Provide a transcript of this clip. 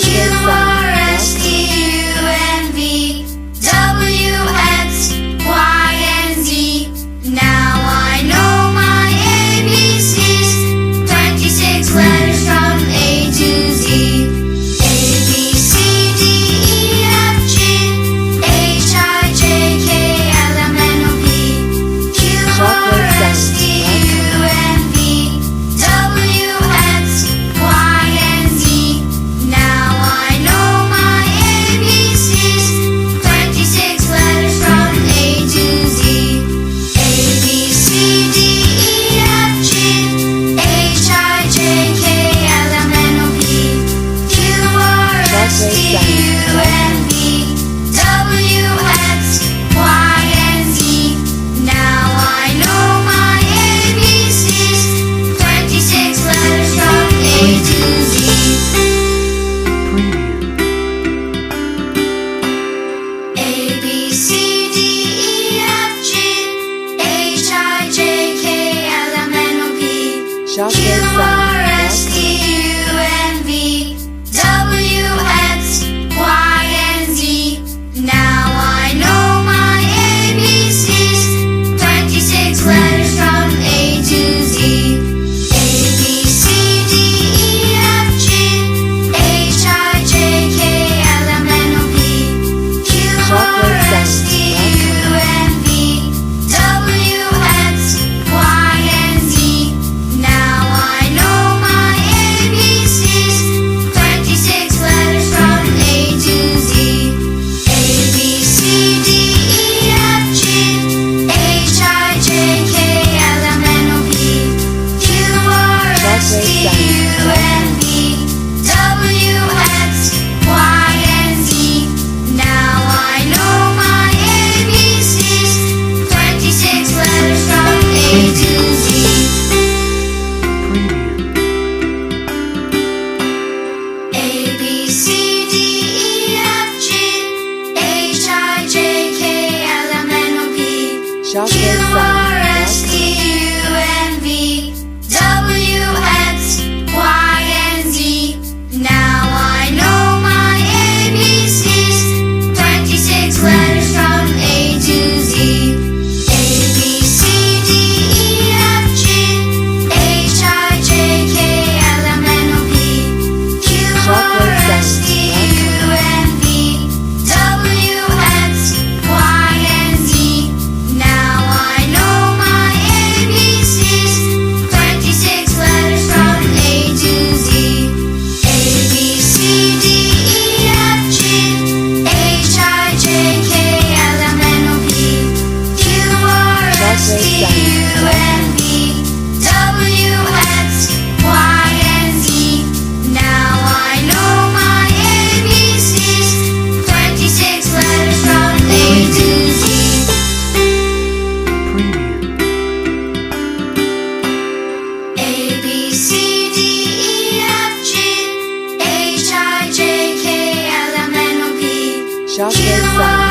S, T, U, N, V, W, X, Y, and Z. Now I know my ABCs, 26 letters from A to Z. A, B, C, D, E, F, G, H, I, J, K, L, M, N, O, P, Q, R, S, T, U, N, V, W, X, Y, and Z. Now I know my ABCs, 26 letters from A to Z. A, B, C, D, E, F, G, H, I, J, K, L, M, N, O, P, Q, R, S, T, U, N, V, W, X, Y, and Z. Now I know my ABCs, 26 letters from A to Z. A, B, C, D, E, F, G, H, I, J, K, L, M, N, O, P, Q, R, S, T, U, N, V, W, X, Y, and Z. Now I know my ABCs, 26 letters from A to Z. A, B, C, D, E, F, G, H, I, J, K, L, M, N, O, P, Q, R, S, T, U, N, V, W, X, Y, and Z. Now I know my ABCs, 26 letters from A to Z. A, B, C, D, E, F, G, H, I, J, K, L, M, N, O, P, Q, R, S, T, U, N, V, W, X, Y, and Z. Now I know my ABCs, 26 letters from A to Z. A, B, C, D, E, F, G, H, I, J, K, L, M, N, O, P, Q, R, S, T, U, N, V, W, X, Y, and Z. Now I know my ABCs, 26 letters from A to Z. A, B, C, D, E, F, G, H, I, J, K, L, M, N, O, P, Q, R, S, T, U, N, V, W, X, Y, and Z. Now I know my ABCs, 26 letters from A to Z. A, B, C, D, E, F, G, H, I, J, K, L, M, N, O, P, Q, R, S, T, U, N, V, W, X, Y, and Z. Now I know my ABCs, 26 letters from A to Z. A, B, C, D, E, F, G, H, I, J, K, L, M, N, O, P, Q, R,